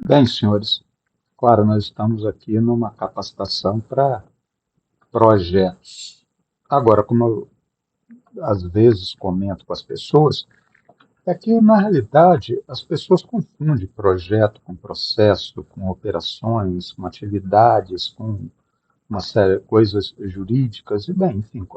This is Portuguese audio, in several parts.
Bem, senhores, claro, nós estamos aqui numa capacitação para projetos. Agora, como eu às vezes comento com as pessoas, é que, na realidade, as pessoas confundem projeto com processo, com operações, com atividades, com uma série de coisas jurídicas, e, bem, enfim,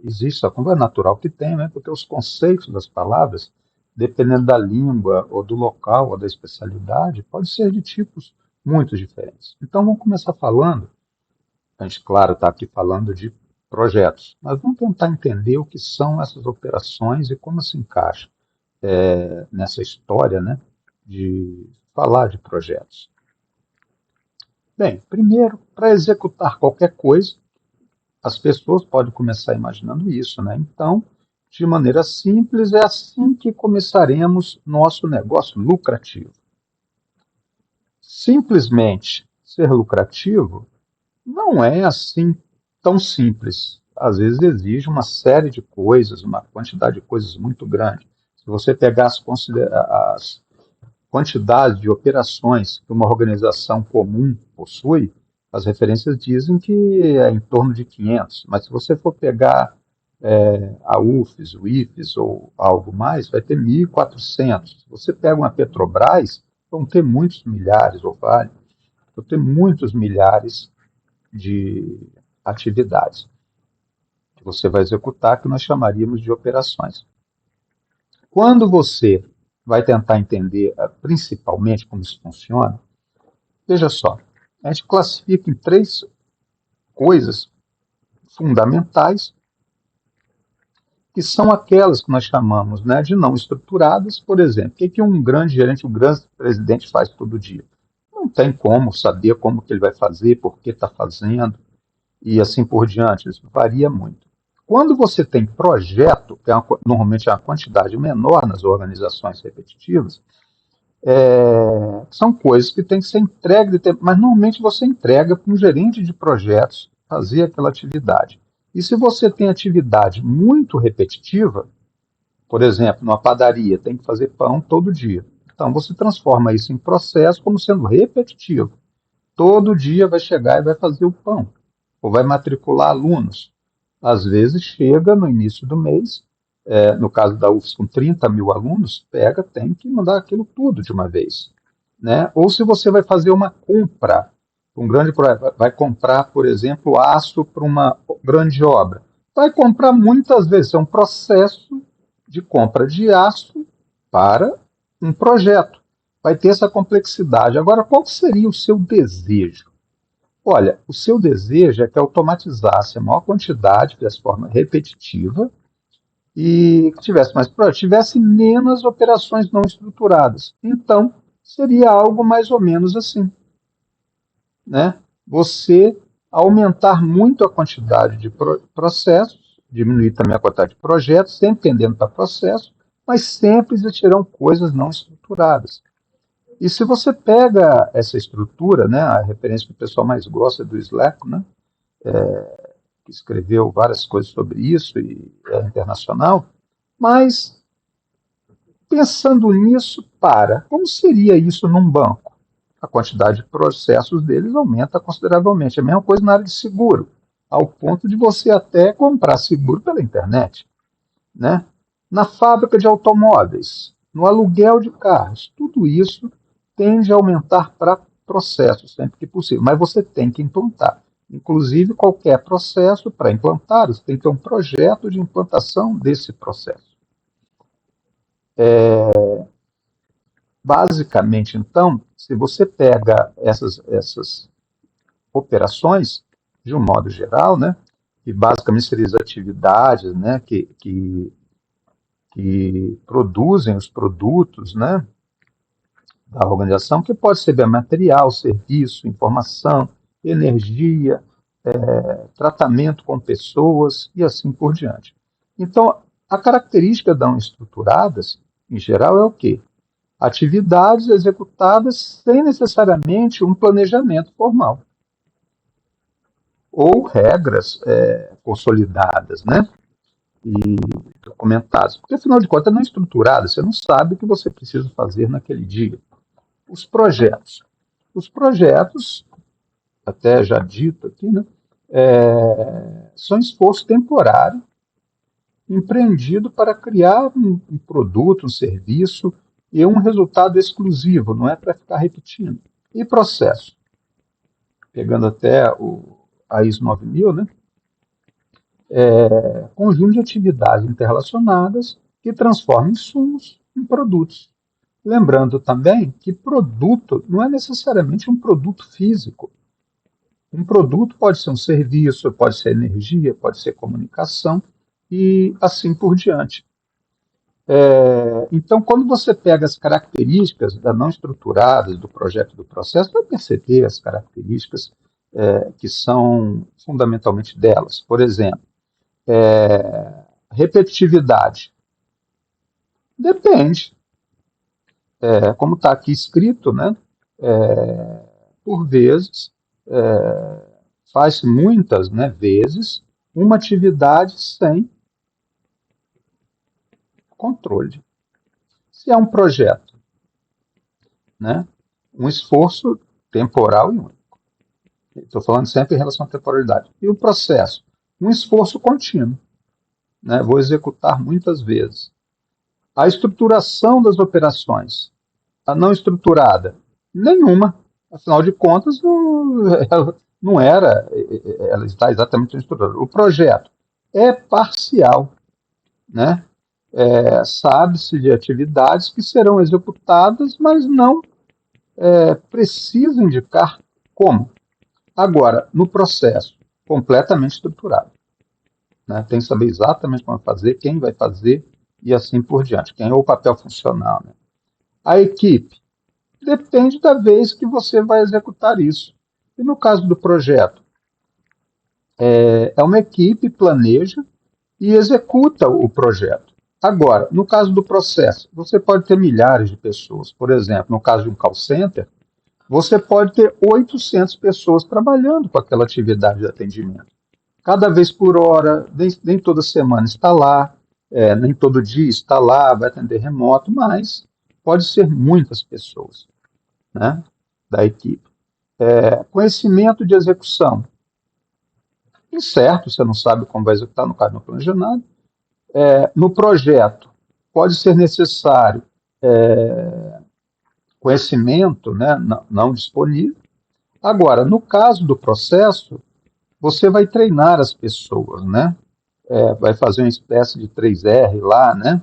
existe, é natural que tem, né? Porque os conceitos das palavras, dependendo da língua, ou do local, ou da especialidade, podem ser de tipos muito diferentes. Então, vamos começar falando, a gente, claro, está aqui falando de projetos, mas vamos tentar entender o que são essas operações e como se encaixa nessa história, né, de falar de projetos. Bem, primeiro, para executar qualquer coisa, as pessoas podem começar imaginando isso, né? Então, de maneira simples, é assim que começaremos nosso negócio lucrativo. Simplesmente ser lucrativo não é assim tão simples. Às vezes exige uma série de coisas, uma quantidade de coisas muito grande. Se você pegar as quantidades de operações que uma organização comum possui, as referências dizem que é em torno de 500, mas se você for pegar a UFES, o IFES ou algo mais, vai ter 1.400. Se você pega uma Petrobras, vão ter muitos milhares, ou vale, vão ter muitos milhares de atividades que você vai executar, que nós chamaríamos de operações. Quando você vai tentar entender principalmente como isso funciona, veja só, a gente classifica em três coisas fundamentais, que são aquelas que nós chamamos, né, de não estruturadas. Por exemplo, o que um grande gerente, um grande presidente faz todo dia? Não tem como saber como que ele vai fazer, por que está fazendo, e assim por diante. Isso varia muito. Quando você tem projeto, que normalmente é uma quantidade menor nas organizações repetitivas, são coisas que têm que ser entregues, mas normalmente você entrega para um gerente de projetos fazer aquela atividade. E se você tem atividade muito repetitiva, por exemplo, numa padaria, tem que fazer pão todo dia. Então você transforma isso em processo como sendo repetitivo. Todo dia vai chegar e vai fazer o pão, ou vai matricular alunos. Às vezes chega no início do mês, no caso da UFS com 30 mil alunos, tem que mandar aquilo tudo de uma vez. Né? Ou se você vai fazer uma compra, um grande projeto, vai comprar, por exemplo, aço para uma grande obra. Vai comprar muitas vezes, é um processo de compra de aço para um projeto. Vai ter essa complexidade. Agora, qual seria o seu desejo? Olha, o seu desejo é que automatizasse a maior quantidade, de forma repetitiva, e que tivesse mais tivesse menos operações não estruturadas. Então, seria algo mais ou menos assim, né? Você aumentar muito a quantidade de processos, diminuir também a quantidade de projetos, sempre tendendo para processo, mas sempre existirão coisas não estruturadas. E se você pega essa estrutura, né, a referência que o pessoal mais gosta é do Slack, né, que escreveu várias coisas sobre isso e é internacional, mas pensando nisso, como seria isso num banco? A quantidade de processos deles aumenta consideravelmente. É a mesma coisa na área de seguro, ao ponto de você até comprar seguro pela internet, né? Na fábrica de automóveis, no aluguel de carros, tudo isso tende a aumentar para processos sempre que possível, mas você tem que implantar. Inclusive, qualquer processo para implantar, você tem que ter um projeto de implantação desse processo. Basicamente, então, se você pega essas operações, de um modo geral, né, que basicamente seriam as atividades, né, que produzem os produtos, né, da organização, que pode ser bem material, serviço, informação, energia, tratamento com pessoas e assim por diante. Então, a característica das estruturadas, em geral, é o quê? Atividades executadas sem necessariamente um planejamento formal ou regras consolidadas, né? E documentadas. Porque, afinal de contas, não é estruturada, você não sabe o que você precisa fazer naquele dia. Os projetos. Os projetos, até já dito aqui, né, são esforço temporário empreendido para criar um produto, um serviço e um resultado exclusivo, não é para ficar repetindo. E processo, pegando até a ISO 9000, né, conjunto de atividades interrelacionadas que transformam insumos em produtos. Lembrando também que produto não é necessariamente um produto físico. Um produto pode ser um serviço, pode ser energia, pode ser comunicação e assim por diante. Então, quando você pega as características da não estruturadas do projeto do processo, vai perceber as características que são fundamentalmente delas. Por exemplo, repetitividade. Depende. Como está aqui escrito, né? Por vezes, faz muitas, né, vezes uma atividade sem controle. Se é um projeto, né, um esforço temporal e único. Estou falando sempre em relação à temporalidade. E o processo? Um esforço contínuo. Né, vou executar muitas vezes. A estruturação das operações. A não estruturada? Nenhuma. Afinal de contas, não era, ela está exatamente estruturada. O projeto é parcial, né? Sabe-se de atividades que serão executadas, mas não precisa indicar como. Agora, no processo, completamente estruturado. Né? Tem que saber exatamente como fazer, quem vai fazer e assim por diante. Quem é o papel funcional. Né? A equipe depende da vez que você vai executar isso. E no caso do projeto, é uma equipe planeja e executa o projeto. Agora, no caso do processo, você pode ter milhares de pessoas. Por exemplo, no caso de um call center, você pode ter 800 pessoas trabalhando com aquela atividade de atendimento. Cada vez por hora, nem toda semana está lá, nem todo dia está lá, vai atender remoto, mas pode ser muitas pessoas, né, da equipe. Conhecimento de execução. Incerto, você não sabe como vai executar, no caso não planeja nada. No projeto, pode ser necessário conhecimento, né, não disponível. Agora, no caso do processo, você vai treinar as pessoas, né? Vai fazer uma espécie de 3R lá, né?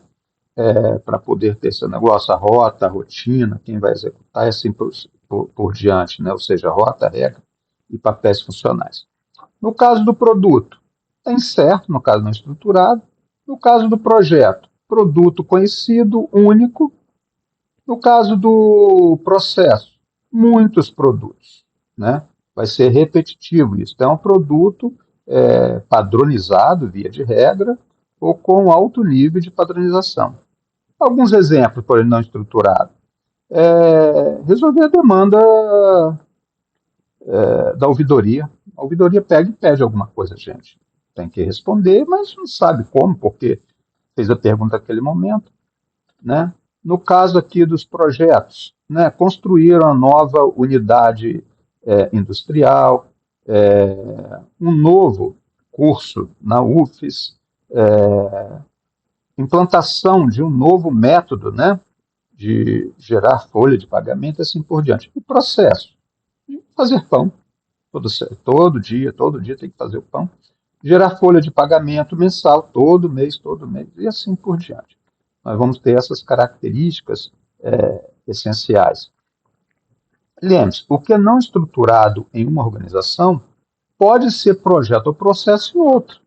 Para poder ter esse negócio, a rota, a rotina, quem vai executar e assim por diante, né? Ou seja, rota, regra e papéis funcionais. No caso do produto, é incerto, no caso não estruturado. No caso do projeto, produto conhecido, único. No caso do processo, muitos produtos, né? Vai ser repetitivo isso. Então, é um produto padronizado, via de regra, ou com alto nível de padronização. Alguns exemplos, por exemplo, não estruturado. Resolver a demanda da ouvidoria. A ouvidoria pega e pede alguma coisa, gente. Tem que responder, mas não sabe como, porque fez a pergunta naquele momento, né? No caso aqui dos projetos, né, construir uma nova unidade industrial, um novo curso na UFES, implantação de um novo método, né, de gerar folha de pagamento, assim por diante. E processo, fazer pão, todo dia tem que fazer o pão, gerar folha de pagamento mensal, todo mês, e assim por diante. Nós vamos ter essas características essenciais. Lembre-se, o que é não estruturado em uma organização pode ser projeto ou processo em outro.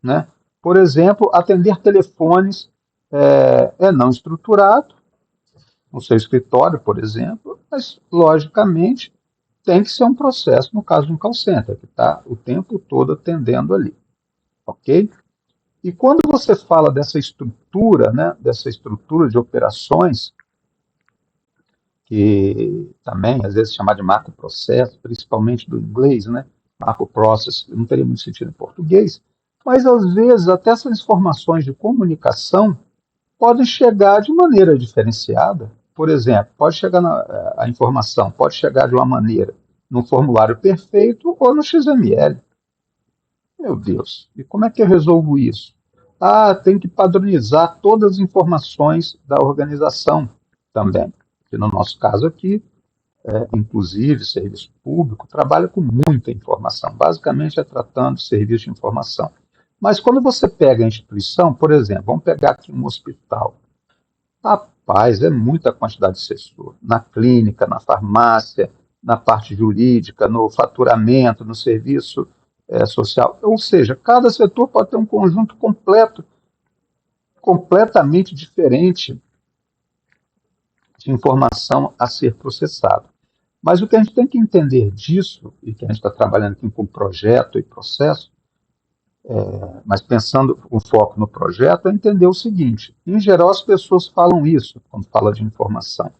Né? Por exemplo, atender telefones é não estruturado, no seu escritório, por exemplo, mas, logicamente, tem que ser um processo, no caso de um call center, que está o tempo todo atendendo ali. Ok? E quando você fala dessa estrutura, né, dessa estrutura de operações, que também às vezes é chamada de macroprocesso, principalmente do inglês, né, macroprocess, não teria muito sentido em português, mas às vezes até essas informações de comunicação podem chegar de maneira diferenciada por exemplo, pode chegar a informação, pode chegar de uma maneira no formulário perfeito ou no XML. Meu Deus, e como é que eu resolvo isso? Ah, tem que padronizar todas as informações da organização também. Que no nosso caso aqui, inclusive serviço público, trabalha com muita informação. Basicamente é tratando de serviço de informação. Mas quando você pega a instituição, por exemplo, vamos pegar aqui um hospital. Rapaz, é muita quantidade de assessor. Na clínica, na farmácia, na parte jurídica, no faturamento, no serviço social. Ou seja, cada setor pode ter um conjunto completo, completamente diferente de informação a ser processado. Mas o que a gente tem que entender disso, e que a gente está trabalhando aqui com projeto e processo, mas pensando com foco no projeto, é entender o seguinte: em geral, as pessoas falam isso quando fala de informação.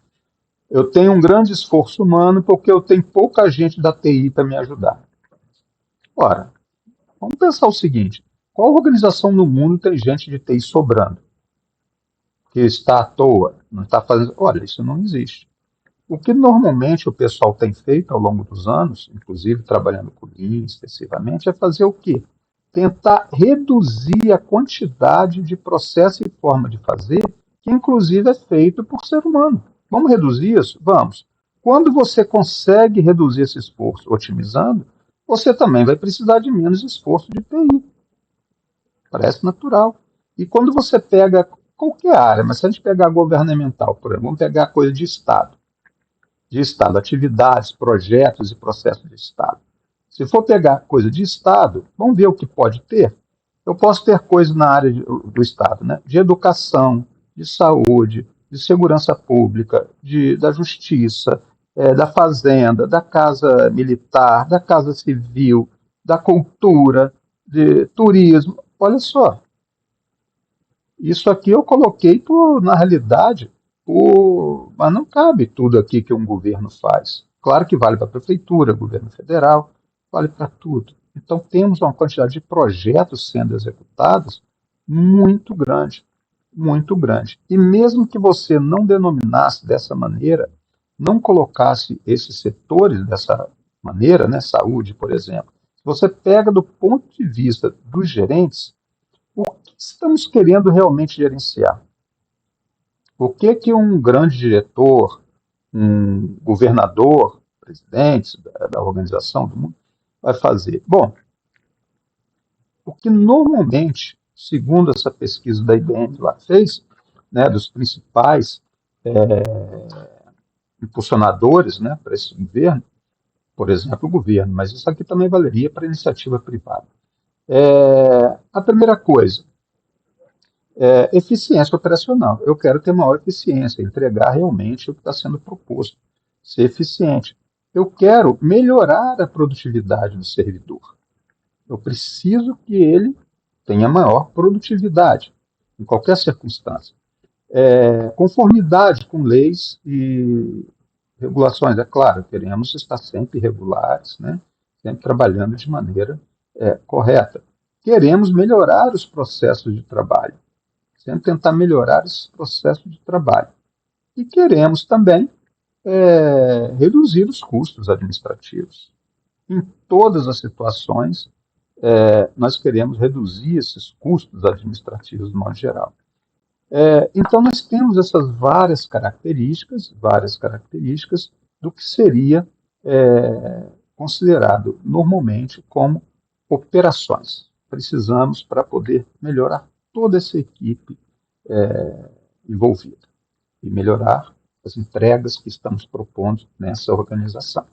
Eu tenho um grande esforço humano porque eu tenho pouca gente da TI para me ajudar. Ora, vamos pensar o seguinte: qual organização no mundo tem gente de TI sobrando? Que está à toa, não está fazendo. Olha, isso não existe. O que normalmente o pessoal tem feito ao longo dos anos, inclusive trabalhando com Lean extensivamente, é fazer o quê? Tentar reduzir a quantidade de processo e forma de fazer, que inclusive é feito por ser humano. Vamos reduzir isso? Vamos. Quando você consegue reduzir esse esforço otimizando, você também vai precisar de menos esforço de TI. Parece natural. E quando você pega qualquer área, mas se a gente pegar a governamental, por exemplo, vamos pegar a coisa de Estado, atividades, projetos e processos de Estado. Se for pegar coisa de Estado, vamos ver o que pode ter. Eu posso ter coisa na área do Estado, né? De educação, de saúde, de segurança pública, da justiça, da fazenda, da casa militar, da casa civil, da cultura, de turismo. Olha só, isso aqui eu coloquei, na realidade, mas não cabe tudo aqui que um governo faz. Claro que vale para a prefeitura, governo federal, vale para tudo. Então temos uma quantidade de projetos sendo executados muito grande, muito grande. E mesmo que você não denominasse dessa maneira, não colocasse esses setores dessa maneira, né, saúde, por exemplo, se você pega do ponto de vista dos gerentes, o que estamos querendo realmente gerenciar? O que um grande diretor, um governador, presidente da organização do mundo vai fazer? Bom, o que normalmente, segundo essa pesquisa da IBM lá fez, né, dos principais impulsionadores, né, para esse governo, por exemplo, o governo, mas isso aqui também valeria para a iniciativa privada. A primeira coisa, eficiência operacional. Eu quero ter maior eficiência, entregar realmente o que está sendo proposto, ser eficiente. Eu quero melhorar a produtividade do servidor. Eu preciso que ele tenha maior produtividade, em qualquer circunstância. Conformidade com leis e regulações, é claro, queremos estar sempre regulares, né? Sempre trabalhando de maneira correta. Queremos melhorar os processos de trabalho, sempre tentar melhorar esse processo de trabalho. E queremos também reduzir os custos administrativos. Em todas as situações, nós queremos reduzir esses custos administrativos de modo geral. Então, nós temos essas várias características do que seria considerado normalmente como operações. Precisamos para poder melhorar toda essa equipe envolvida e melhorar as entregas que estamos propondo nessa organização.